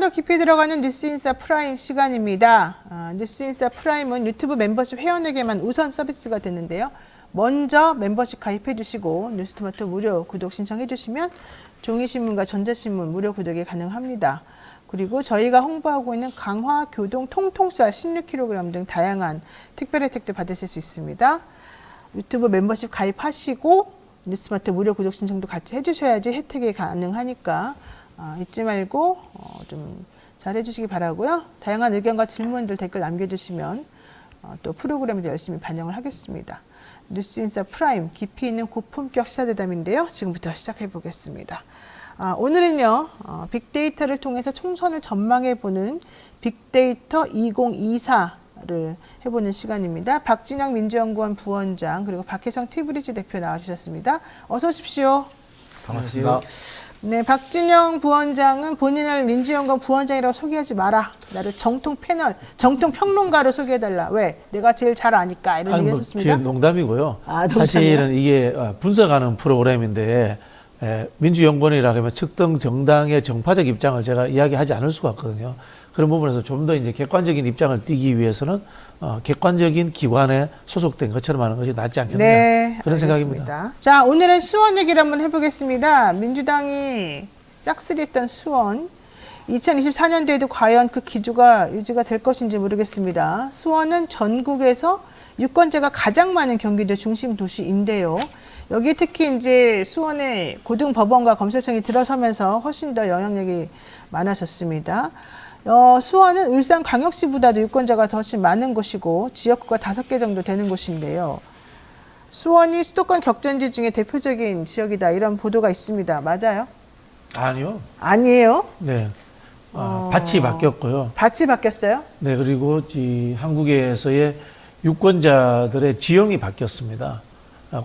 더 깊이 들어가는 뉴스인사 프라임 시간입니다. 뉴스인사 프라임은 유튜브 멤버십 회원에게만 우선 서비스가 됐는데요. 먼저 멤버십 가입해 주시고 뉴스토마토 무료 구독 신청해 주시면 종이신문과 전자신문 무료 구독이 가능합니다. 그리고 저희가 홍보하고 있는 강화, 교동, 통통쌀 16kg 등 다양한 특별 혜택도 받으실 수 있습니다. 유튜브 멤버십 가입하시고 뉴스토마토 무료 구독 신청도 같이 해주셔야지 혜택이 가능하니까 잊지 말고 좀 잘 해주시기 바라고요. 다양한 의견과 질문들 댓글 남겨주시면 또 프로그램에도 열심히 반영을 하겠습니다. 뉴스인사 프라임 깊이 있는 고품격 시사대담인데요. 지금부터 시작해 보겠습니다. 오늘은요 빅데이터를 통해서 총선을 전망해보는 빅데이터 2024를 해보는 시간입니다. 박진영 민주연구원 부원장 그리고 박혜성 티브리지 대표 나와주셨습니다. 어서 오십시오. 반갑습니다. 네, 박진영 부원장은 본인을 민주연구원 부원장이라고 소개하지 마라. 나를 정통 패널, 정통 평론가로 소개해달라. 왜? 내가 제일 잘 아니까 이런 얘기 하셨습니다. 농담이고요. 농담이요? 사실은 이게 분석하는 프로그램인데 민주연구원이라고 하면 특정 정당의 정파적 입장을 제가 이야기하지 않을 수가 없거든요. 그런 부분에서 좀 더 이제 객관적인 입장을 띠기 위해서는 객관적인 기관에 소속된 것처럼 하는 것이 낫지 않겠느냐. 네, 그런 알겠습니다. 생각입니다. 자, 오늘은 수원 얘기를 한번 해보겠습니다. 민주당이 싹쓸이했던 수원. 2024년도에도 과연 그 기조가 유지가 될 것인지 모르겠습니다. 수원은 전국에서 유권자가 가장 많은 경기도 중심 도시인데요. 여기 특히 이제 수원의 고등법원과 검찰청이 들어서면서 훨씬 더 영향력이 많아졌습니다. 수원은 울산광역시보다도 유권자가 더 훨씬 많은 곳이고 지역구가 5개 정도 되는 곳인데요. 수원이 수도권 격전지 중에 대표적인 지역이다 이런 보도가 있습니다. 맞아요? 아니요. 아니에요? 네. 밭이 바뀌었고요. 밭이 바뀌었어요? 네, 그리고 한국에서의 유권자들의 지형이 바뀌었습니다.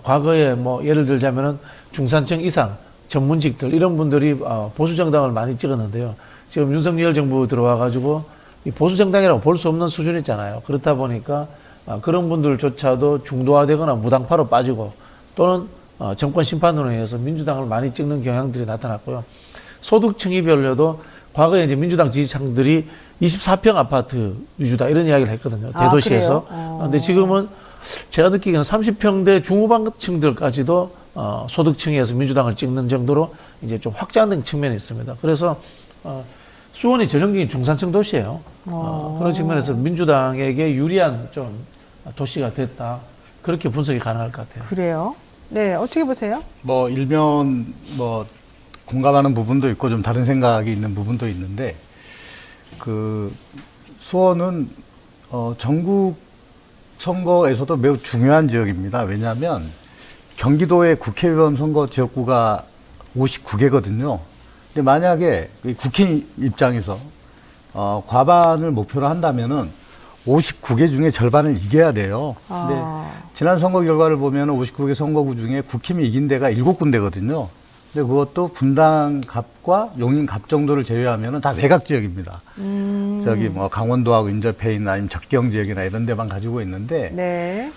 과거에 뭐 예를 들자면은 중산층 이상 전문직들 이런 분들이 보수 정당을 많이 찍었는데요. 지금 윤석열 정부 들어와 가지고 보수 정당이라고 볼 수 없는 수준이잖아요. 그렇다 보니까 그런 분들조차도 중도화되거나 무당파로 빠지고 또는 정권 심판으로 인해서 민주당을 많이 찍는 경향들이 나타났고요. 소득층이별로도 과거에 이제 민주당 지지층들이 24평 아파트 위주다 이런 이야기를 했거든요. 대도시에서. 근데 지금은 제가 느끼기에는 30평대 중후반층들까지도 소득층에서 민주당을 찍는 정도로 이제 좀 확장된 측면이 있습니다. 그래서 수원이 전형적인 중산층 도시예요. 그런 측면에서 민주당에게 유리한 좀 도시가 됐다. 그렇게 분석이 가능할 것 같아요. 그래요? 네, 어떻게 보세요? 일면 공감하는 부분도 있고 좀 다른 생각이 있는 부분도 있는데 그 수원은 전국 선거에서도 매우 중요한 지역입니다. 왜냐하면 경기도의 국회의원 선거 지역구가 59개거든요. 근데 만약에 국회 입장에서 과반을 목표로 한다면은 59개 중에 절반을 이겨야 돼요. 근데 지난 선거 결과를 보면 59개 선거구 중에 국힘이 이긴 데가 7군데거든요. 근데 그것도 분당갑과 용인갑 정도를 제외하면은 다 외곽 지역입니다. 저기 강원도하고 인접해 있는 아니면 적경 지역이나 이런 데만 가지고 있는데, 네.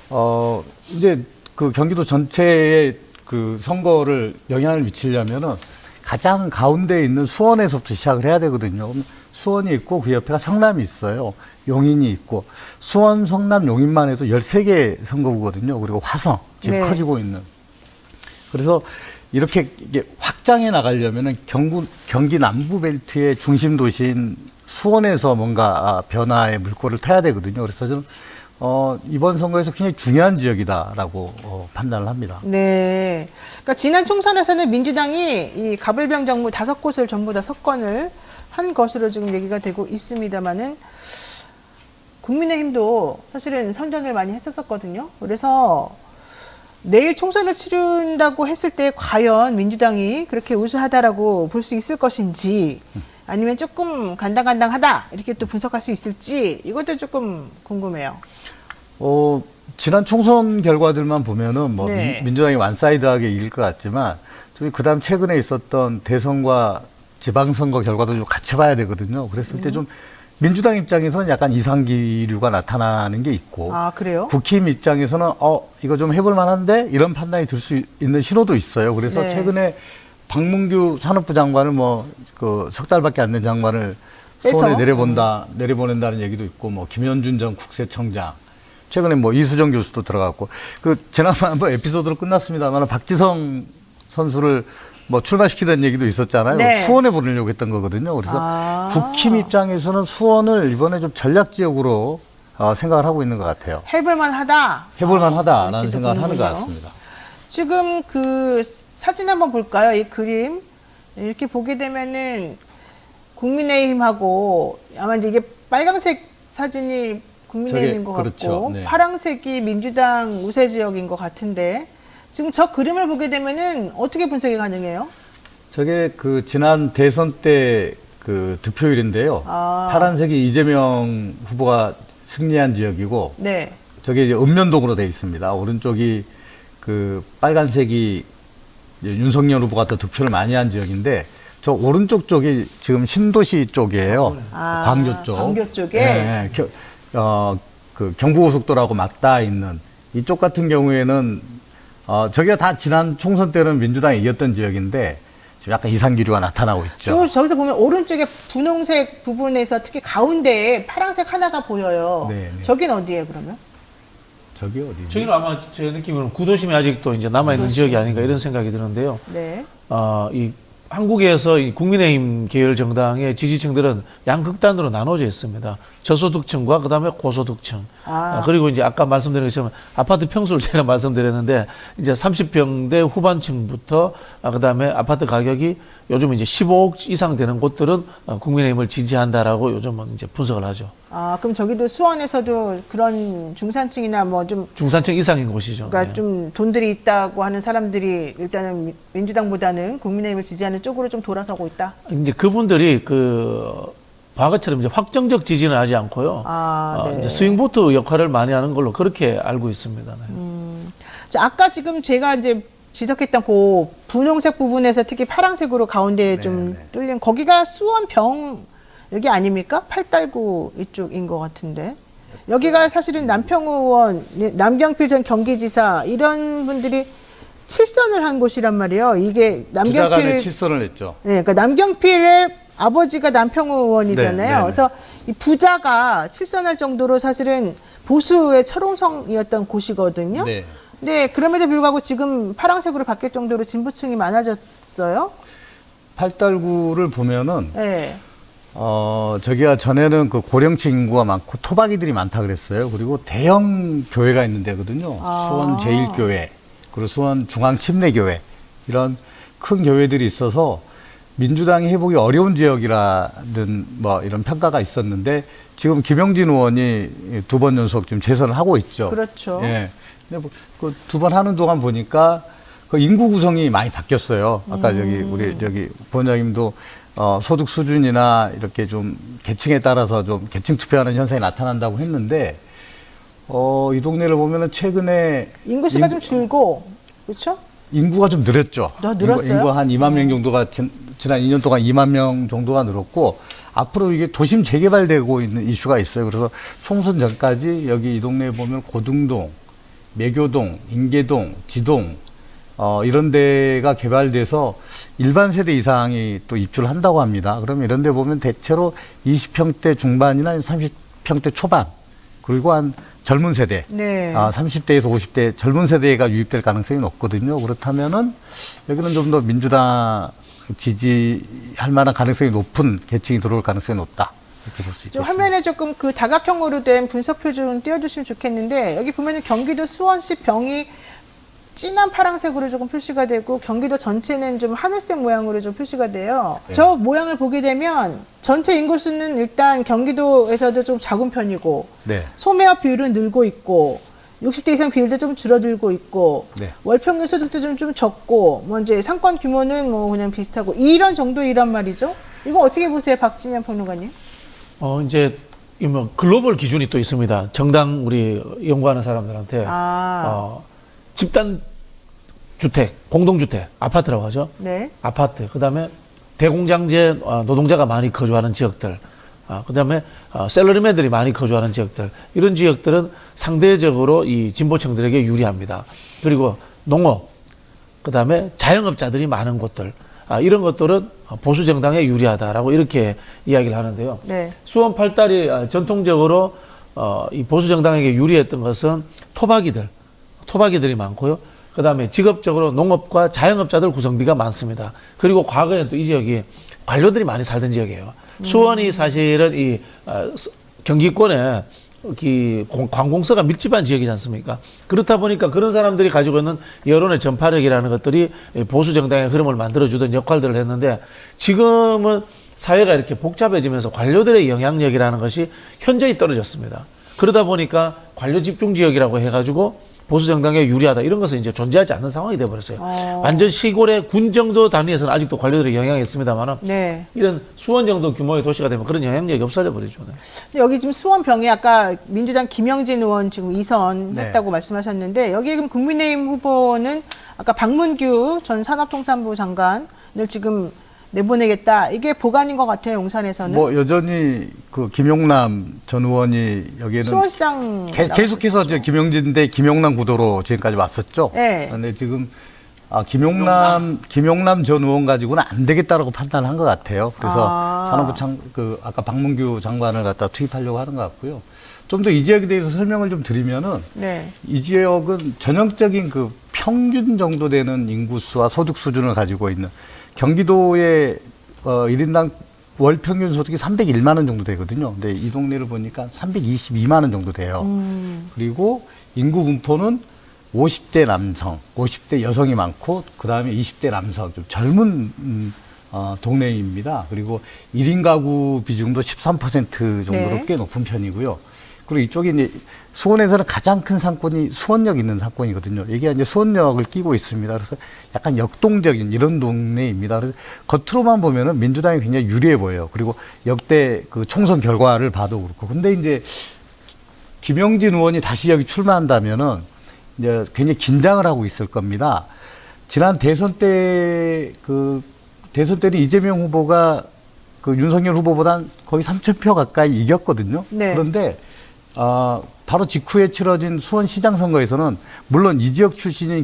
이제 그 경기도 전체의 그 선거를 영향을 미치려면은 가장 가운데에 있는 수원에서부터 시작을 해야 되거든요. 그럼 수원이 있고 그 옆에가 성남이 있어요. 용인이 있고 수원, 성남, 용인만 해도 13개 선거구거든요. 그리고 화성 지금 네. 커지고 있는. 그래서 이렇게 이게 확장해 나가려면은 경기 남부 벨트의 중심 도시인 수원에서 뭔가 변화의 물꼬를 타야 되거든요. 그래서 저는 이번 선거에서 굉장히 중요한 지역이다라고 판단을 합니다. 네. 그러니까 지난 총선에서는 민주당이 이 가불병 정부 5곳을 전부 다 석권을 한 것으로 지금 얘기가 되고 있습니다만은 국민의힘도 사실은 선전을 많이 했었거든요. 그래서 내일 총선을 치른다고 했을 때 과연 민주당이 그렇게 우수하다라고 볼 수 있을 것인지 아니면 조금 간당간당하다 이렇게 또 분석할 수 있을지 이것도 조금 궁금해요. 지난 총선 결과들만 보면은 네. 민주당이 완사이드하게 이길 것 같지만 그다음 최근에 있었던 대선과 지방선거 결과도 좀 같이 봐야 되거든요. 그랬을 때 좀 민주당 입장에서는 약간 이상기류가 나타나는 게 있고, 그래요? 국힘 입장에서는 이거 좀 해볼 만한데 이런 판단이 들 수 있는 신호도 있어요. 그래서 네. 최근에 박문규 산업부 장관을 석 달밖에 안 된 장관을 수원에 내려보낸다는 얘기도 있고, 뭐 김현준 전 국세청장, 최근에 뭐 이수정 교수도 들어갔고, 그 지난번 한번 에피소드로 끝났습니다만 박지성 선수를 뭐 출마시키던 얘기도 있었잖아요. 네. 수원에 보내려고 했던 거거든요. 그래서 국힘 입장에서는 수원을 이번에 좀 전략 지역으로 생각을 하고 있는 것 같아요. 해볼만하다. 해볼만하다라는 이렇게 생각을 하는 것 보는군요. 같습니다. 지금 그 사진 한번 볼까요? 이 그림 이렇게 보게 되면은 국민의힘하고 아마 이제 이게 빨간색 사진이 국민의힘인 것 그렇죠. 같고 네. 파란색이 민주당 우세 지역인 것 같은데 지금 저 그림을 보게 되면은 어떻게 분석이 가능해요? 저게 그 지난 대선 때 그 득표율인데요. 파란색이 이재명 후보가 승리한 지역이고, 네. 저게 이제 읍면동으로 돼 있습니다. 오른쪽이 그 빨간색이 이제 윤석열 후보가 더 득표를 많이 한 지역인데, 저 오른쪽 쪽이 지금 신도시 쪽이에요. 광교 쪽. 광교 쪽에. 네, 그 경부고속도로하고 맞닿아 있는 이쪽 같은 경우에는 저기가 다 지난 총선 때는 민주당이 이겼던 지역인데 지금 약간 이상 기류가 나타나고 있죠. 저기서 보면 오른쪽에 분홍색 부분에서 특히 가운데에 파란색 하나가 보여요. 네, 네. 저긴 어디예요, 그러면? 저기 어디지? 저기는 아마 제 느낌으로는 구도심이 아직도 이제 남아있는 지역이 아닌가 이런 생각이 드는데요. 네. 이 한국에서 이 국민의힘 계열 정당의 지지층들은 양극단으로 나눠져 있습니다. 저소득층과 그다음에 고소득층. 그리고 이제 아까 말씀드린 것처럼 아파트 평수를 제가 말씀드렸는데 이제 30평대 후반층부터 그다음에 아파트 가격이 요즘 이제 15억 이상 되는 곳들은 국민의힘을 지지한다라고 요즘은 이제 분석을 하죠. 그럼 저기도 수원에서도 그런 중산층이나 뭐 좀 중산층 이상인 곳이죠. 그러니까 네. 좀 돈들이 있다고 하는 사람들이 일단은 민주당보다는 국민의힘을 지지하는 쪽으로 좀 돌아서고 있다. 이제 그분들이 과거처럼 이제 확정적 지지는 하지 않고요. 네. 이제 스윙보트 역할을 많이 하는 걸로 그렇게 알고 있습니다. 네. 자, 아까 지금 제가 이제 지적했던 그 분홍색 부분에서 특히 파란색으로 가운데에 좀 뚫린 거기가 수원병 여기 아닙니까? 팔달구 이쪽인 것 같은데 여기가 사실은 남평 의원, 남경필 전 경기지사 이런 분들이 칠선을 한 곳이란 말이에요. 이게 부자간에 남경필 칠선을 했죠. 네, 그러니까 남경필의 아버지가 남평 의원이잖아요. 네, 네. 그래서 이 부자가 칠선할 정도로 사실은 보수의 철옹성이었던 곳이거든요. 네. 네, 그럼에도 불구하고 지금 파란색으로 바뀔 정도로 진보층이 많아졌어요. 팔달구를 보면은 네. 저기가 전에는 그 고령층 인구가 많고 토박이들이 많다 그랬어요. 그리고 대형 교회가 있는 데거든요. 수원 제1교회, 그리고 수원 중앙침례교회 이런 큰 교회들이 있어서 민주당이 해보기 어려운 지역이라는 뭐 이런 평가가 있었는데 지금 김영진 의원이 2번 연속 지금 재선을 하고 있죠. 그렇죠. 예. 근데 그 2번 하는 동안 보니까 그 인구 구성이 많이 바뀌었어요. 아까 우리 부원장님도 소득 수준이나 이렇게 좀 계층에 따라서 좀 계층 투표하는 현상이 나타난다고 했는데 이 동네를 보면은 최근에 인구수가 좀 줄고 그렇죠? 인구가 좀 늘었죠. 늘었어요? 인구 한 2만 명 정도가 지난 2년 동안 2만 명 정도가 늘었고 앞으로 이게 도심 재개발되고 있는 이슈가 있어요. 그래서 총선 전까지 여기 이 동네에 보면 고등동, 매교동, 인계동, 지동 이런 데가 개발돼서 일반 세대 이상이 또 입주를 한다고 합니다. 그러면 이런 데 보면 대체로 20평대 중반이나 30평대 초반 그리고 한 젊은 세대, 네. 30대에서 50대 젊은 세대가 유입될 가능성이 높거든요. 그렇다면은 여기는 좀 더 민주당 지지할 만한 가능성이 높은 계층이 들어올 가능성이 높다. 이렇게 볼 수 있겠습니다. 화면에 조금 그 다각형으로 된 분석표 좀 띄워주시면 좋겠는데 여기 보면은 경기도 수원시 병이 진한 파란색으로 조금 표시가 되고 경기도 전체는 좀 하늘색 모양으로 좀 표시가 돼요. 네. 저 모양을 보게 되면 전체 인구수는 일단 경기도에서도 좀 작은 편이고 네. 소매화 비율은 늘고 있고 60대 이상 비율도 좀 줄어들고 있고 네. 월평균 소득도 좀 적고 뭐 이제 상권 규모는 뭐 그냥 비슷하고 이런 정도이란 말이죠. 이거 어떻게 보세요, 박진현 평론가님? 이제 뭐 글로벌 기준이 또 있습니다. 정당 우리 연구하는 사람들한테 집단 주택, 공동주택, 아파트라고 하죠. 네. 아파트, 그다음에 대공장제 노동자가 많이 거주하는 지역들, 그다음에 셀러리맨들이 많이 거주하는 지역들, 이런 지역들은 상대적으로 이 진보층들에게 유리합니다. 그리고 농업, 그다음에 자영업자들이 많은 곳들, 이런 것들은 보수 정당에 유리하다라고 이렇게 이야기를 하는데요. 네. 수원 8달이 전통적으로 이 보수 정당에게 유리했던 것은 토박이들이 많고요. 그다음에 직업적으로 농업과 자영업자들 구성비가 많습니다. 그리고 과거에는 또 이 지역이 관료들이 많이 살던 지역이에요. 수원이 사실은 이 경기권에 관공서가 밀집한 지역이지 않습니까? 그렇다 보니까 그런 사람들이 가지고 있는 여론의 전파력이라는 것들이 보수 정당의 흐름을 만들어주던 역할들을 했는데 지금은 사회가 이렇게 복잡해지면서 관료들의 영향력이라는 것이 현저히 떨어졌습니다. 그러다 보니까 관료 집중 지역이라고 해가지고 보수 정당에 유리하다 이런 것은 이제 존재하지 않는 상황이 되어버렸어요. 완전 시골의 군 정도 단위에서는 아직도 관료들의 영향이 있습니다만 네. 이런 수원 정도 규모의 도시가 되면 그런 영향력이 없어져 버리죠. 네. 여기 지금 수원병에 아까 민주당 김영진 의원 지금 2선 네. 했다고 말씀하셨는데 여기에 그럼 국민의힘 후보는 아까 박문규 전 산업통상부 장관을 지금 내보내겠다. 이게 보관인 것 같아요, 용산에서는. 뭐 여전히 그 김용남 전 의원이 여기에는 수원시장 계속해서 저 김영진 대 김용남 구도로 지금까지 왔었죠. 네. 그런데 지금 김용남 전 의원 가지고는 안 되겠다라고 판단한 것 같아요. 그래서 산업부 아까 박문규 장관을 갖다 투입하려고 하는 것 같고요. 좀 더 이 지역에 대해서 설명을 좀 드리면은 네. 이 지역은 전형적인 그 평균 정도 되는 인구수와 소득 수준을 가지고 있는 경기도의 1인당 월 평균 소득이 301만 원 정도 되거든요. 근데 이 동네를 보니까 322만 원 정도 돼요. 그리고 인구 분포는 50대 남성, 50대 여성이 많고 그다음에 20대 남성, 좀 젊은 동네입니다. 그리고 1인 가구 비중도 13% 정도로 네. 꽤 높은 편이고요. 그리고 이쪽에 이제 수원에서는 가장 큰 상권이 수원역 있는 상권이거든요. 이게 이제 수원역을 끼고 있습니다. 그래서 약간 역동적인 이런 동네입니다. 그래서 겉으로만 보면은 민주당이 굉장히 유리해 보여요. 그리고 역대 그 총선 결과를 봐도 그렇고. 근데 이제 김영진 의원이 다시 여기 출마한다면은 이제 굉장히 긴장을 하고 있을 겁니다. 지난 대선 때는 이재명 후보가 그 윤석열 후보보단 거의 3,000표 가까이 이겼거든요. 네. 그런데 바로 직후에 치러진 수원시장 선거에서는 물론 이 지역 출신인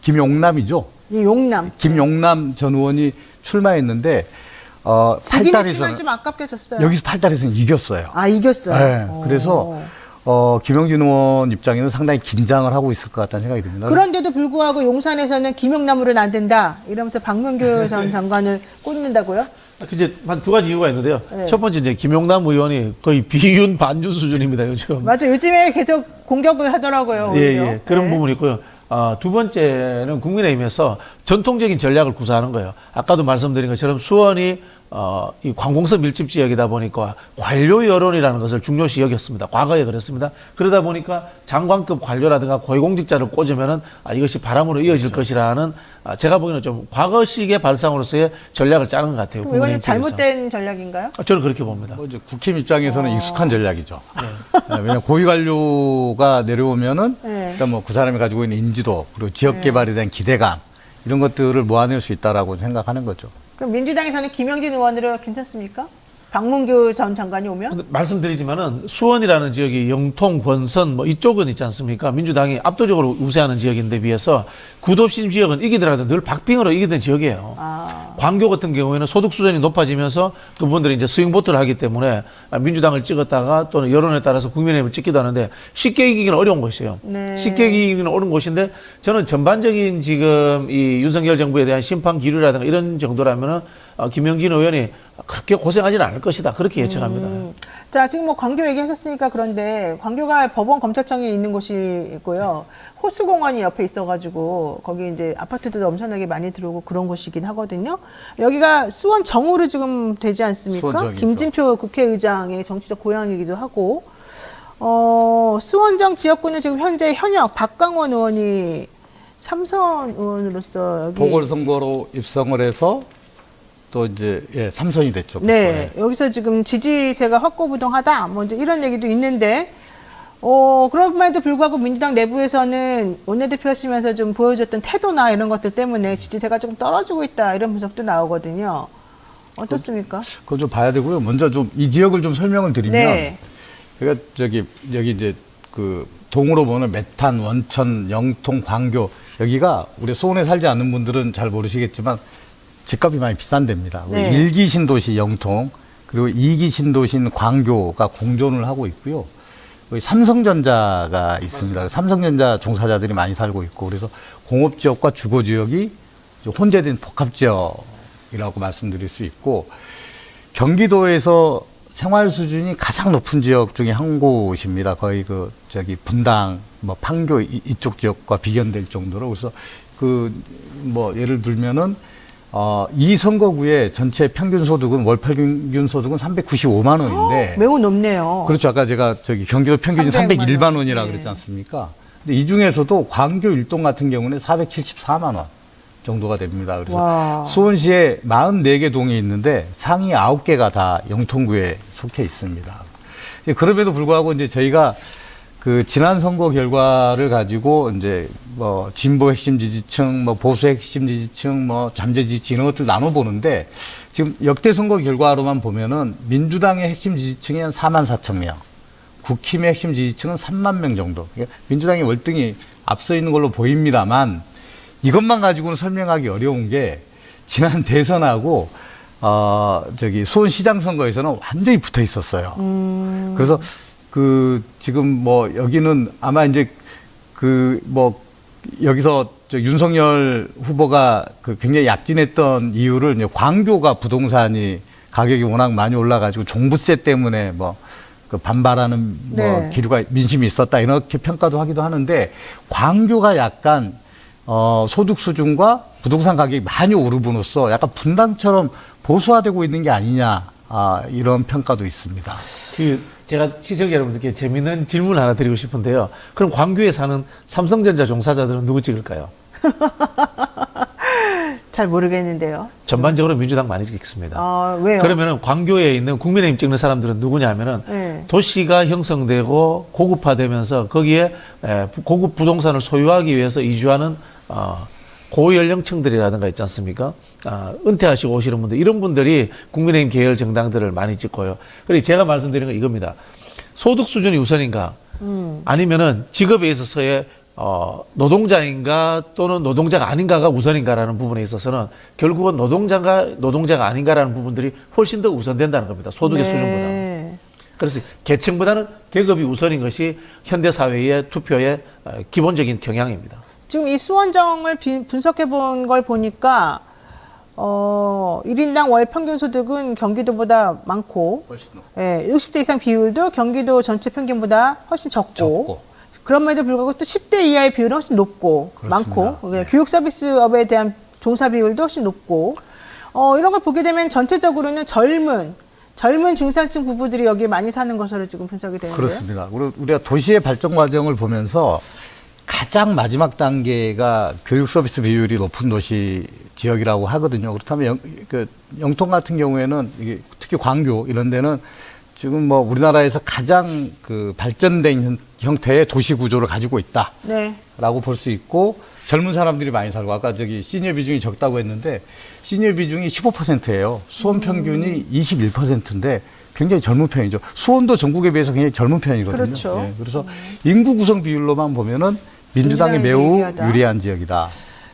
김용남이죠. 이 용남. 김용남 전 의원이 출마했는데 지긴 했지만 8달에서는 좀 아깝게 졌어요. 여기서 8달에서는 이겼어요. 이겼어요. 네, 그래서 김영진 의원 입장에는 상당히 긴장을 하고 있을 것 같다는 생각이 듭니다. 그런데도 불구하고 용산에서는 김용남으로는 안 된다. 이러면서 박문규 전 장관을 꽂는다고요? 이제 한 두 가지 이유가 있는데요. 네. 첫 번째 이제 김용남 의원이 거의 비윤 반윤 수준입니다 요즘. 맞아. 요즘에 계속 공격을 하더라고요. 오히려. 예. 그런 네. 부분이 있고요. 두 번째는 국민의힘에서 전통적인 전략을 구사하는 거예요. 아까도 말씀드린 것처럼 수원이 이 관공서 밀집 지역이다 보니까 관료 여론이라는 것을 중요시 여겼습니다. 과거에 그랬습니다. 그러다 보니까 장관급 관료라든가 고위공직자를 꽂으면은 이것이 바람으로 이어질 것이라는 제가 보기에는 좀 과거식의 발상으로서의 전략을 짜는 것 같아요. 이거는 국민의힘 쪽에서. 잘못된 전략인가요? 저는 그렇게 봅니다. 뭐 이제 국힘 입장에서는 익숙한 전략이죠. 네, 왜냐하면 고위 관료가 내려오면은 네. 일단 뭐 그 사람이 가지고 있는 인지도 그리고 지역 개발에 대한 기대감 이런 것들을 모아낼 수 있다라고 생각하는 거죠. 그럼 민주당에서는 김영진 의원으로 괜찮습니까? 박문규 전 장관이 오면? 근데 말씀드리지만은 수원이라는 지역이 영통, 권선 뭐 이쪽은 있지 않습니까? 민주당이 압도적으로 우세하는 지역인데 비해서 구도심 지역은 이기더라도 늘 박빙으로 이기던 지역이에요. 광교 같은 경우에는 소득 수준이 높아지면서 그분들이 이제 스윙보트를 하기 때문에 민주당을 찍었다가 또는 여론에 따라서 국민의힘을 찍기도 하는데 쉽게 이기기는 어려운 곳이에요. 네. 쉽게 이기기는 어려운 곳인데 저는 전반적인 지금 이 윤석열 정부에 대한 심판 기류라든가 이런 정도라면은 김영진 의원이 그렇게 고생하지는 않을 것이다. 그렇게 예측합니다. 자, 지금 뭐 광교 얘기하셨으니까 그런데 광교가 법원 검찰청이 있는 곳이 있고요. 호수공원이 옆에 있어가지고 거기 이제 아파트들도 엄청나게 많이 들어오고 그런 곳이긴 하거든요. 여기가 수원 정으로 지금 되지 않습니까? 수원정이죠. 김진표 국회의장의 정치적 고향이기도 하고 수원정 지역구는 지금 현재 현역 박강원 의원이 삼선 의원으로서 여기 보궐선거로 입성을 해서 또 이제 3선이 됐죠. 네, 여기서 지금 지지세가 확고부동하다. 뭐 이제 이런 얘기도 있는데, 그럼에도 불구하고 민주당 내부에서는 원내대표 하시면서 좀 보여줬던 태도나 이런 것들 때문에 지지세가 조금 떨어지고 있다. 이런 분석도 나오거든요. 어떻습니까? 그건 좀 봐야 되고요. 먼저 좀 이 지역을 좀 설명을 드리면, 네. 그러니까 여기 이제 그 동으로 보는 메탄, 원천, 영통, 광교 여기가 우리 수원에 살지 않는 분들은 잘 모르시겠지만 집값이 많이 비싼 데입니다. 네. 1기 신도시 영통, 그리고 2기 신도시인 광교가 공존을 하고 있고요. 여기 삼성전자가 있습니다. 삼성전자 종사자들이 많이 살고 있고, 그래서 공업지역과 주거지역이 혼재된 복합지역이라고 말씀드릴 수 있고, 경기도에서 생활 수준이 가장 높은 지역 중에 한 곳입니다. 거의 분당, 판교 이쪽 지역과 비견될 정도로. 그래서 예를 들면은, 이 선거구의 전체 평균 소득은 월 평균 소득은 395만 원인데. 매우 높네요. 그렇죠. 아까 제가 경기도 평균이 301만 원이라 네. 그랬지 않습니까? 근데 이 중에서도 광교 일동 같은 경우는 474만 원 정도가 됩니다. 그래서 와. 수원시에 44개 동이 있는데 상위 9개가 다 영통구에 속해 있습니다. 그럼에도 불구하고 이제 저희가 지난 선거 결과를 가지고 이제 진보 핵심 지지층, 보수 핵심 지지층, 잠재 지지층 이런 것들 나눠보는데 지금 역대 선거 결과로만 보면은 민주당의 핵심 지지층이 한 4만 4천 명, 국힘의 핵심 지지층은 3만 명 정도. 그러니까 민주당이 월등히 앞서 있는 걸로 보입니다만 이것만 가지고는 설명하기 어려운 게 지난 대선하고 수원시장 선거에서는 완전히 붙어 있었어요. 그래서 지금 여기는 아마 이제 여기서 윤석열 후보가 굉장히 약진했던 이유를 이제 광교가 부동산이 가격이 워낙 많이 올라가지고 종부세 때문에 반발하는 네. 기류가 민심이 있었다 이렇게 평가도 하기도 하는데 광교가 약간 소득 수준과 부동산 가격이 많이 오르므로써 약간 분당처럼 보수화되고 있는 게 아니냐 이런 평가도 있습니다. 제가 시청자 여러분들께 재미있는 질문 하나 드리고 싶은데요. 그럼 광교에 사는 삼성전자 종사자들은 누구 찍을까요? 잘 모르겠는데요. 전반적으로 민주당 많이 찍습니다. 왜요? 그러면은 광교에 있는 국민의힘 찍는 사람들은 누구냐면은 네. 도시가 형성되고 고급화되면서 거기에 고급 부동산을 소유하기 위해서 이주하는 고연령층들이라든가 있지 않습니까? 은퇴하시고 오시는 분들, 이런 분들이 국민의힘 계열 정당들을 많이 찍고요. 그리고 제가 말씀드리는 건 이겁니다. 소득 수준이 우선인가? 아니면은 직업에 있어서의 노동자인가 또는 노동자가 아닌가가 우선인가라는 부분에 있어서는 결국은 노동자가 아닌가라는 부분들이 훨씬 더 우선된다는 겁니다. 소득의 네. 수준보다. 그래서 계층보다는 계급이 우선인 것이 현대사회의 투표의 기본적인 경향입니다. 지금 이 수원정을 분석해 본 걸 보니까 1인당 월 평균 소득은 경기도보다 많고, 훨씬 높고. 60대 이상 비율도 경기도 전체 평균보다 훨씬 적고. 그럼에도 불구하고 또 10대 이하의 비율은 훨씬 높고, 그렇습니다. 많고, 네. 교육 서비스업에 대한 종사 비율도 훨씬 높고, 이런 걸 보게 되면 전체적으로는 젊은 중산층 부부들이 여기에 많이 사는 것으로 지금 분석이 되는데요. 그렇습니다. 그리고 우리가 도시의 발전 과정을 보면서 가장 마지막 단계가 교육 서비스 비율이 높은 도시 지역이라고 하거든요. 그렇다면 영통 같은 경우에는 이게 특히 광교 이런 데는 지금 우리나라에서 가장 발전된 형태의 도시 구조를 가지고 있다라고 네. 볼 수 있고 젊은 사람들이 많이 살고 아까 시니어 비중이 적다고 했는데 시니어 비중이 15%예요. 수원 평균이 21%인데 굉장히 젊은 편이죠. 수원도 전국에 비해서 굉장히 젊은 편이거든요. 그렇죠. 네, 그래서 인구 구성 비율로만 보면은 민주당이 매우 유리하다. 유리한 지역이다.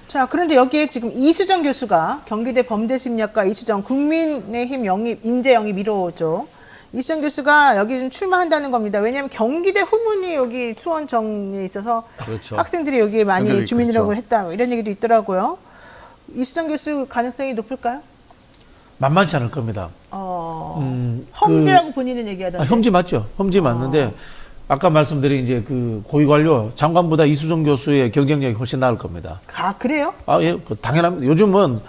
자, 그런데 여기에 지금 이수정 교수가 경기대 범죄심리학과 이수정 국민의힘 인재 영입 1호죠. 이수정 교수가 여기 지금 출마한다는 겁니다. 왜냐하면 경기대 후문이 여기 수원정에 있어서 그렇죠. 학생들이 여기에 많이 그렇죠. 주민등록을 했다 이런 얘기도 있더라고요. 이수정 교수 가능성이 높을까요? 만만치 않을 겁니다. 험지라고 본인은 얘기하던데. 험지 맞죠? 험지 맞는데 아까 말씀드린 이제 고위 관료 장관보다 이수정 교수의 경쟁력이 훨씬 나을 겁니다. 그래요? 예, 당연합니다. 요즘은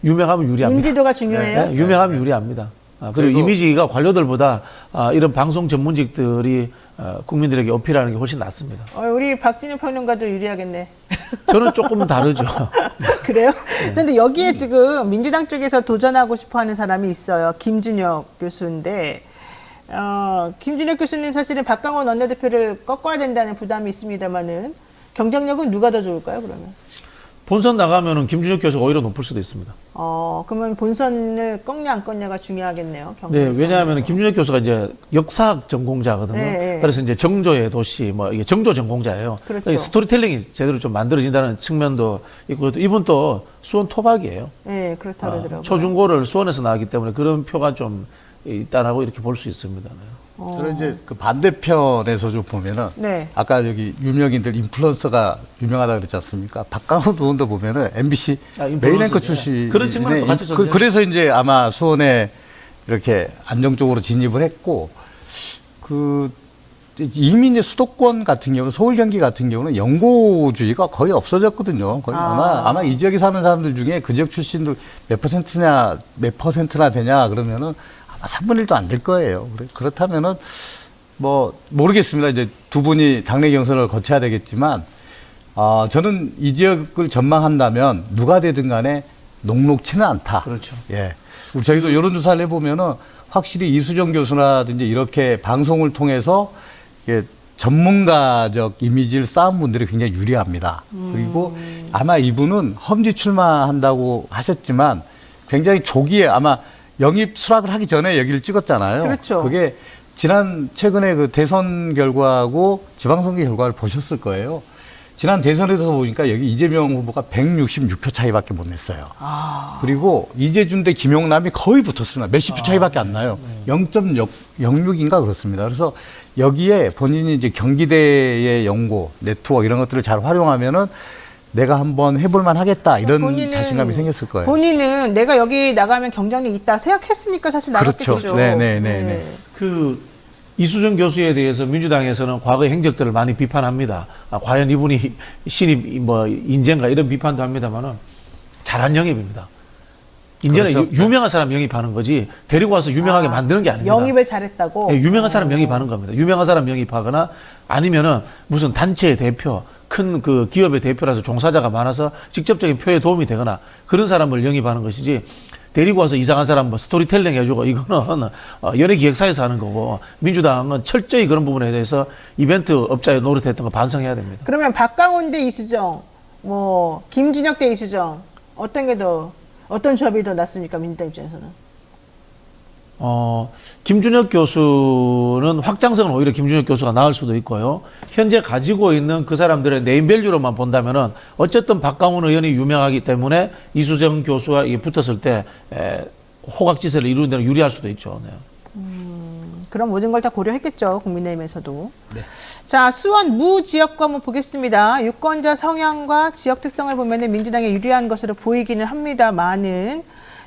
유명하면 유리합니다. 인지도가 중요해요? 네, 유명하면 유리합니다. 그리고 이미지가 관료들보다 이런 방송 전문직들이 국민들에게 어필하는 게 훨씬 낫습니다. 우리 박진우 평론가도 유리하겠네. 저는 조금 다르죠. 그래요? 그런데 여기에 지금 민주당 쪽에서 도전하고 싶어하는 사람이 있어요. 김준혁 교수인데 김준혁 교수는 사실은 박강원 원내대표를 꺾어야 된다는 부담이 있습니다만은 경쟁력은 누가 더 좋을까요? 그러면 본선 나가면은 김준혁 교수가 오히려 높을 수도 있습니다. 그러면 본선을 꺾냐 안 꺾냐가 중요하겠네요. 네, 왜냐하면 김준혁 교수가 이제 역사학 전공자거든요. 네. 그래서 이제 정조의 도시, 뭐 이게 정조 전공자예요. 그렇죠. 스토리텔링이 제대로 좀 만들어진다는 측면도 있고, 이분 또 수원 토박이에요. 네, 그렇다 그러더라고요. 초중고를 수원에서 나왔기 때문에 그런 표가 좀 있다라고 이렇게 볼 수 있습니다. 네. 그리고 이제 그 반대편에서 좀 보면은 네. 아까 여기 유명인들 인플루언서가 유명하다 그랬지 않습니까? 박강원 의원도 보면은 MBC 메인 앵커 출신 그런 측면도 같이 존재해요. 그래서 이제 아마 수원에 이렇게 안정적으로 진입을 했고 그 이미 이제 수도권 같은 경우 서울 경기 같은 경우는 연고주의가 거의 없어졌거든요. 거의 아마 이 지역에 사는 사람들 중에 그 지역 출신들 몇 퍼센트나 되냐 그러면은 아마 3분의 1도 안 될 거예요. 그렇다면은 뭐 모르겠습니다. 이제 두 분이 당내 경선을 거쳐야 되겠지만 저는 이 지역을 전망한다면 누가 되든 간에 녹록치는 않다. 그렇죠. 예. 우리 저희도 여론조사를 해보면은 확실히 이수정 교수라든지 이렇게 방송을 통해서 전문가적 이미지를 쌓은 분들이 굉장히 유리합니다. 그리고 아마 이분은 험지 출마한다고 하셨지만 굉장히 조기에 아마 영입 수락을 하기 전에 여기를 찍었잖아요. 그렇죠. 그게 최근에 그 대선 결과하고 지방선거 결과를 보셨을 거예요. 지난 대선에서 보니까 여기 이재명 후보가 166표 차이밖에 못 냈어요. 그리고 이재준 대 김용남이 거의 붙었습니다. 몇십 표 차이밖에 안 나요. 0.06인가 그렇습니다. 그래서 여기에 본인이 이제 경기대의 연고, 네트워크 이런 것들을 잘 활용하면은 내가 한번 해볼만 하겠다 이런 자신감이 생겼을 거예요. 본인은 내가 여기 나가면 경쟁력이 있다 생각했으니까 사실 나갔겠죠. 그렇죠. 네. 그 이수정 교수에 대해서 민주당에서는 과거의 행적들을 많이 비판합니다. 과연 이분이 신입 뭐 인재인가 이런 비판도 합니다만은 잘한 영입입니다. 인재는 그렇죠. 유명한 사람 영입하는 거지 데리고 와서 유명하게 만드는 게 아닙니다. 영입을 잘했다고. 네, 유명한 사람 영입하는 겁니다. 유명한 사람 영입하거나 아니면은 무슨 단체의 대표, 큰 그 기업의 대표라서 종사자가 많아서 직접적인 표에 도움이 되거나 그런 사람을 영입하는 것이지 데리고 와서 이상한 사람 뭐 스토리텔링 해주고 이거는 연예기획사에서 하는 거고 민주당은 철저히 그런 부분에 대해서 이벤트 업자에 노릇했던 거 반성해야 됩니다. 그러면 박강원 대 이수정, 뭐 김준혁 대 이수정 어떤 조합이 더 낫습니까? 민주당 입장에서는. 김준혁 교수는 확장성은 오히려 김준혁 교수가 나을 수도 있고요. 현재 가지고 있는 그 사람들의 네임밸류로만 본다면은 어쨌든 박강원 의원이 유명하기 때문에 이수정 교수와 이게 붙었을 때 호각지세를 이루는 데는 유리할 수도 있죠. 네. 그런 모든 걸 다 고려했겠죠. 국민의힘에서도. 네. 자, 수원 무 지역구 한번 보겠습니다. 유권자 성향과 지역 특성을 보면 민주당에 유리한 것으로 보이기는 합니다만은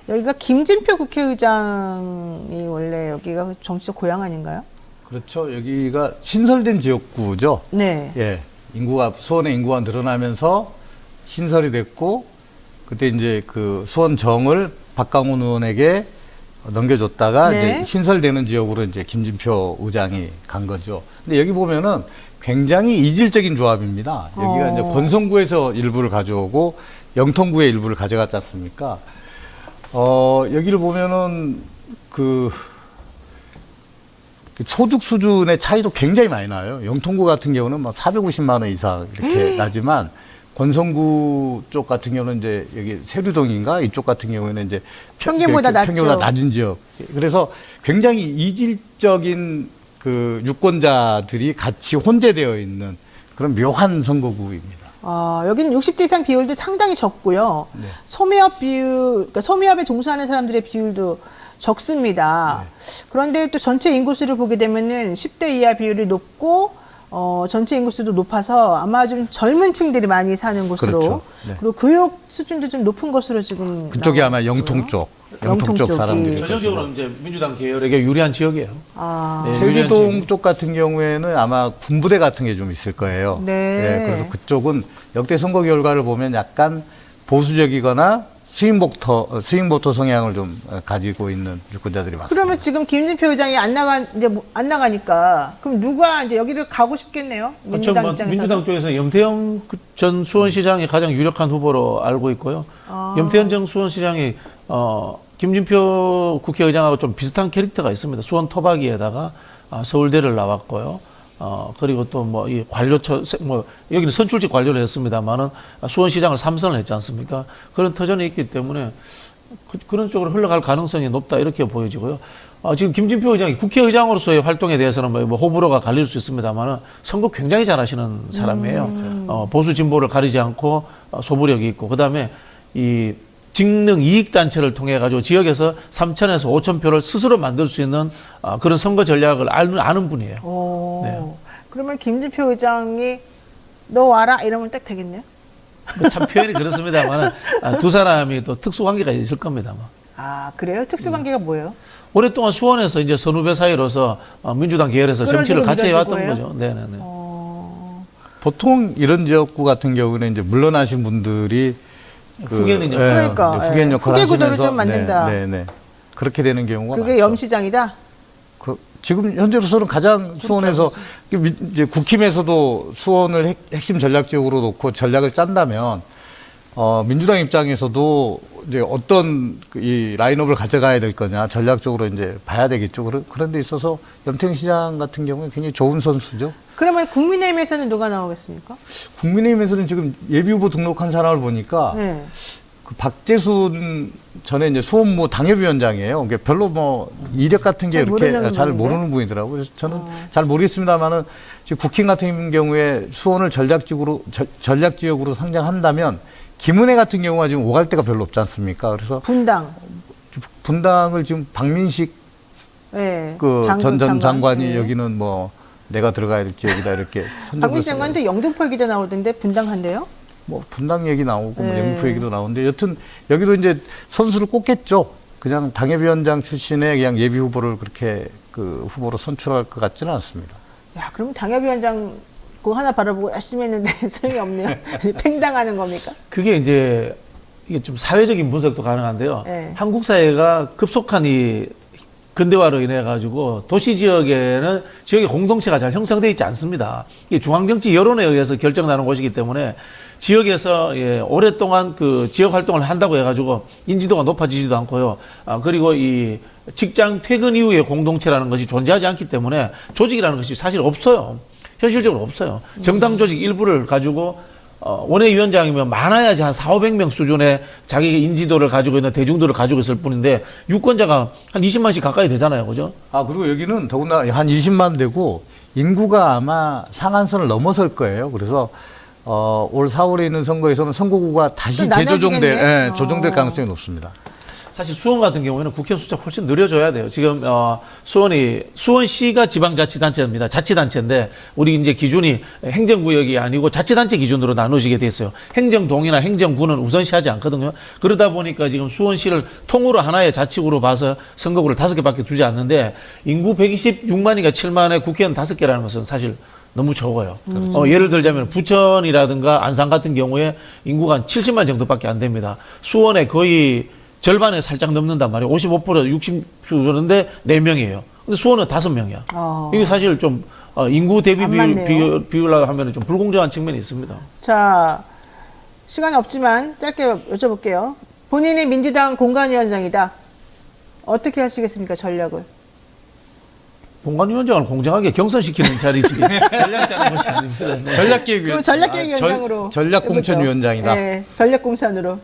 여기가 김진표 국회의장이 원래 여기가 정치적 고향 아닌가요? 그렇죠. 여기가 신설된 지역구죠. 네. 예. 수원의 인구가 늘어나면서 신설이 됐고, 그때 이제 그 수원정을 박강원 의원에게 넘겨줬다가 네. 이제 신설되는 지역으로 이제 김진표 의장이 간 거죠. 근데 여기 보면은 굉장히 이질적인 조합입니다. 여기가 이제 권성구에서 일부를 가져오고 영통구의 일부를 가져갔지 않습니까? 여기를 보면은 그 소득 수준의 차이도 굉장히 많이 나요. 영통구 같은 경우는 막 450만 원 이상 이렇게 나지만 권성구 쪽 같은 경우는 이제 여기 세류동인가 이쪽 같은 경우에는 이제 평균보다 낮죠. 낮은 지역. 그래서 굉장히 이질적인 그 유권자들이 같이 혼재되어 있는 그런 묘한 선거구입니다. 여기는 60대 이상 비율도 상당히 적고요. 네. 소매업 비율, 그러니까 소매업에 종사하는 사람들의 비율도 적습니다. 네. 그런데 또 전체 인구수를 보게 되면은 10대 이하 비율이 높고 전체 인구수도 높아서 아마 좀 젊은 층들이 많이 사는 곳으로 그렇죠. 네. 그리고 교육 수준도 좀 높은 것으로 지금 그쪽이 아마 영통 쪽 쪽이. 사람들이 전형적으로 이제 민주당 계열에게 유리한 지역이에요. 네, 세류동 쪽 같은 경우에는 아마 군부대 같은 게 좀 있을 거예요. 네. 그래서 그쪽은 역대 선거 결과를 보면 약간 보수적이거나 스윙보터 성향을 좀 가지고 있는 유권자들이 많습니다. 그러면 지금 김진표 의장이 안 나가니까 그럼 누가 이제 여기를 가고 싶겠네요? 민주당 입장에서. 민주당 쪽에서 염태영 전 수원시장이 가장 유력한 후보로 알고 있고요. 염태영 전 수원시장이 김진표 국회의장하고 좀 비슷한 캐릭터가 있습니다. 수원 토박이에다가 서울대를 나왔고요. 그리고 또 뭐 이 관료처 뭐 여기는 선출직 관료를 했습니다만은 수원시장을 3선을 했지 않습니까? 그런 터전이 있기 때문에 그런 쪽으로 흘러갈 가능성이 높다 이렇게 보여지고요. 지금 김진표 의장이 국회의장으로서의 활동에 대해서는 뭐 호불호가 갈릴 수 있습니다만은 선거 굉장히 잘하시는 사람이에요. 보수 진보를 가리지 않고 소부력이 있고 그다음에 이 직능 이익 단체를 통해 가지고 지역에서 3,000에서 5,000표를 스스로 만들 수 있는 그런 선거 전략을 아는 분이에요. 오. 네. 그러면 김진표 의장이 너 와라 이러면 딱 되겠네요. 참 표현이 그렇습니다만 두 사람이 또 특수 관계가 있을 겁니다. 아 그래요? 특수관계가 뭐예요? 오랫동안 수원에서 이제 선후배 사이로서 민주당 계열에서 그런 정치를 식으로 같이 해왔던 밀어진 거죠. 네네네. 보통 이런 지역구 같은 경우는 이제 물러나신 분들이 후견인 역할. 그러니까, 이제 후견 예. 역할을 후계 구도를 하시면서 좀 만든다. 네. 그렇게 되는 경우가 그게 많죠. 염시장이다. 지금 현재로서는 가장 수원에서 이제 국힘에서도 수원을 핵심 전략 지역으로 놓고 전략을 짠다면 민주당 입장에서도 이제 어떤 이 라인업을 가져가야 될 거냐 전략적으로 이제 봐야 되겠죠. 그런 데 있어서 염태영 시장 같은 경우는 굉장히 좋은 선수죠. 그러면 국민의힘에서는 누가 나오겠습니까? 국민의힘에서는 지금 예비 후보 등록한 사람을 보니까 네. 그 박재순 전에 이제 수원무 당협위원장이에요. 그게 별로 뭐 이력 같은 게 잘 이렇게 모르는 잘 분인데? 모르는 분이더라고요. 그래서 저는 잘 모르겠습니다만은 지금 국힘 같은 경우에 수원을 전략 지역으로 상장한다면 김은혜 같은 경우가 지금 오갈 데가 별로 없지 않습니까? 그래서 분당을 지금 박민식 네. 전 장관이 네. 여기는 뭐 내가 들어가야 될 지역이다 이렇게 선정을 박민식 장관도 영등포 얘기도 나오던데 분당한대요? 뭐 분당 얘기 나오고 뭐 네. 영등포 얘기도 나오는데 여튼 여기도 이제 선수를 꼽겠죠. 그냥 당협위원장 출신의 그냥 예비 후보를 그렇게 그 후보로 선출할 것 같지는 않습니다. 야, 그럼 당협위원장 그거 하나 바라보고 열심히 했는데 소용이 없네요. 팽당하는 겁니까? 그게 이제 이게 좀 사회적인 분석도 가능한데요. 네. 한국 사회가 급속한 이 근대화로 인해 가지고 도시 지역에는 지역의 공동체가 잘 형성되어 있지 않습니다. 이게 중앙정치 여론에 의해서 결정나는 곳이기 때문에 지역에서 오랫동안 그 지역 활동을 한다고 해가지고 인지도가 높아지지도 않고요. 그리고 이 직장 퇴근 이후의 공동체라는 것이 존재하지 않기 때문에 조직이라는 것이 사실 없어요. 현실적으로 없어요. 정당 조직 일부를 가지고 원외위원장이면 많아야지 한 4,500명 수준의 자기 인지도를 가지고 있는 대중들을 가지고 있을 뿐인데 유권자가 한 20만씩 가까이 되잖아요. 그죠? 그리고 여기는 더구나 한 20만 되고 인구가 아마 상한선을 넘어설 거예요. 그래서 올 4월에 있는 선거에서는 선거구가 다시 조정될 가능성이 높습니다. 사실 수원 같은 경우에는 국회의원 숫자가 훨씬 늘려줘야 돼요. 지금 수원시가 지방자치단체입니다. 자치단체인데 우리 이제 기준이 행정구역이 아니고 자치단체 기준으로 나눠지게 돼 있어요. 행정동이나 행정구는 우선시하지 않거든요. 그러다 보니까 지금 수원시를 통으로 하나의 자치구로 봐서 선거구를 5개밖에 두지 않는데 인구 126만이가 7만에 국회의원 5개라는 것은 사실 너무 적어요. 예를 들자면 부천이라든가 안산 같은 경우에 인구가 한 70만 정도밖에 안 됩니다. 수원에 거의 절반에 살짝 넘는단 말이에요. 55% 60%인데 4명이에요. 근데 수원은 5명이야. 이게 사실 좀 인구 대비 비율로 하면 좀 불공정한 측면이 있습니다. 자, 시간이 없지만 짧게 여쭤볼게요. 본인이 민주당 공관위원장이다. 어떻게 하시겠습니까, 전략을? 공관위원장을 공정하게 경선시키는 자리지 전략 짜는 것이 아닙니다. 그럼 전략계획위원장으로 전략공천위원장이다. 네, 전략공천으로.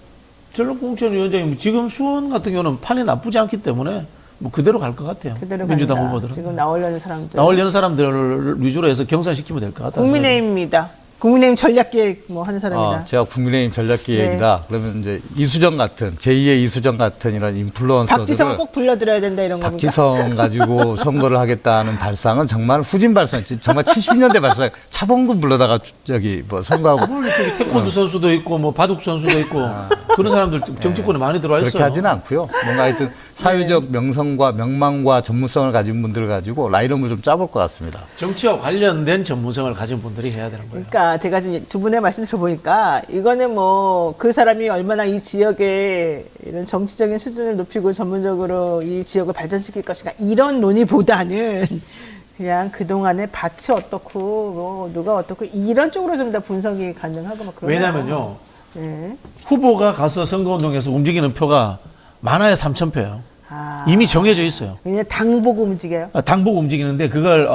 전략공천위원장이 지금 수원 같은 경우는 판이 나쁘지 않기 때문에 뭐 그대로 갈 것 같아요. 그대로 민주당 갑니다. 후보들은. 지금 나오려는 사람들. 나오려는 사람들을 위주로 해서 경선시키면 될 것 같아요. 국민의힘입니다. 국민의힘 전략계획 뭐 하는 사람이다. 제가 국민의힘 전략기획이다. 그러면 이제 이수정 같은 제2의 이수정 같은 이런 인플루언서들을 박지성을 꼭 불러들여야 된다 이런 겁니까? 박지성 가지고 선거를 하겠다는 발상은 정말 후진 발상, 정말 70년대 발상. 차범근 불러다가 저기 뭐 선거하고 태권도 선수도 있고 뭐 바둑 선수도 있고 그런 사람들 정치권에 많이 들어와 있어요. 그렇게 하지는 않고요. 뭔가 하여튼 사회적 명성과 명망과 전문성을 가진 분들을 가지고 라인업을 좀 짜볼 것 같습니다. 정치와 관련된 전문성을 가진 분들이 해야 되는 거예요. 그러니까 제가 지금 두 분의 말씀 들어보니까 이거는 뭐 그 사람이 얼마나 이 지역의 이런 정치적인 수준을 높이고 전문적으로 이 지역을 발전시킬 것인가 이런 논의보다는 그냥 그동안의 밭이 어떻고 뭐 누가 어떻고 이런 쪽으로 좀 더 분석이 가능하고 막 그러네요. 왜냐면요. 네. 후보가 가서 선거운동에서 움직이는 표가 많아야 3,000표예요. 아, 이미 정해져 있어요. 그냥 당 보고 움직여요. 당 보고 움직이는데 그걸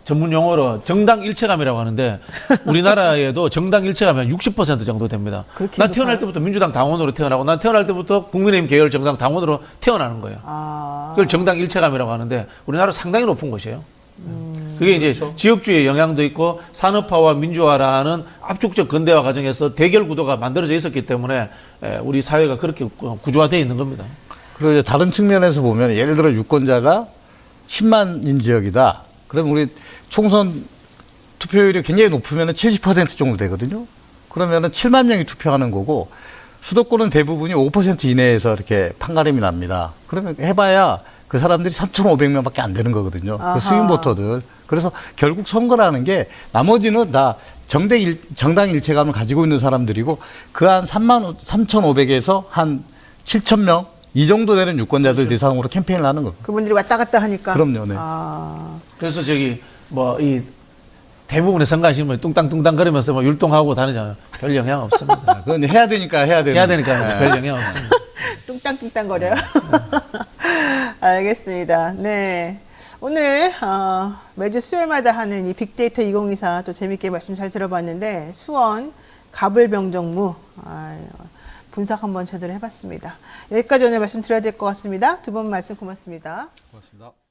전문 용어로 정당 일체감이라고 하는데 우리나라에도 정당 일체감이 한 60% 정도 됩니다. 그렇게 난 태어날 높아요? 때부터 민주당 당원으로 태어나고 난 태어날 때부터 국민의힘 계열 정당 당원으로 태어나는 거예요. 아, 그걸 정당 일체감이라고 하는데 우리나라 상당히 높은 것이에요. 그게 이제 지역주의 영향도 있고 산업화와 민주화라는 압축적 근대화 과정에서 대결 구도가 만들어져 있었기 때문에 우리 사회가 그렇게 구조화되어 있는 겁니다. 그리고 이제 다른 측면에서 보면 예를 들어 유권자가 10만인 지역이다. 그럼 우리 총선 투표율이 굉장히 높으면 70% 정도 되거든요. 그러면은 7만 명이 투표하는 거고 수도권은 대부분이 5% 이내에서 이렇게 판가름이 납니다. 그러면 해봐야 그 사람들이 3,500명밖에 안 되는 거거든요. 아하. 그 스윙 보터들. 그래서 결국 선거라는 게 나머지는 다 정당 일체감을 가지고 있는 사람들이고 그 한 3,500에서 한 7,000명 이 정도 되는 유권자들 대상으로 캠페인을 하는 겁니다. 그분들이 왔다 갔다 하니까. 그럼요, 네. 아, 그래서 저기 뭐 이 대부분의 선거하시면 뚱땅뚱땅 거리면서 뭐 율동하고 다니잖아요. 별 영향 없습니다. 그건 해야 되니까 해야 되는. 해야 되니까 별 영향 없습니다. 뚱땅뚱땅 거려요. 알겠습니다. 네. 오늘 매주 수요일마다 하는 이 빅데이터 2024 또 재밌게 말씀 잘 들어봤는데 수원 가불병정무 분석 한번 제대로 해봤습니다. 여기까지 오늘 말씀 드려야 될 것 같습니다. 두 분 말씀 고맙습니다. 고맙습니다.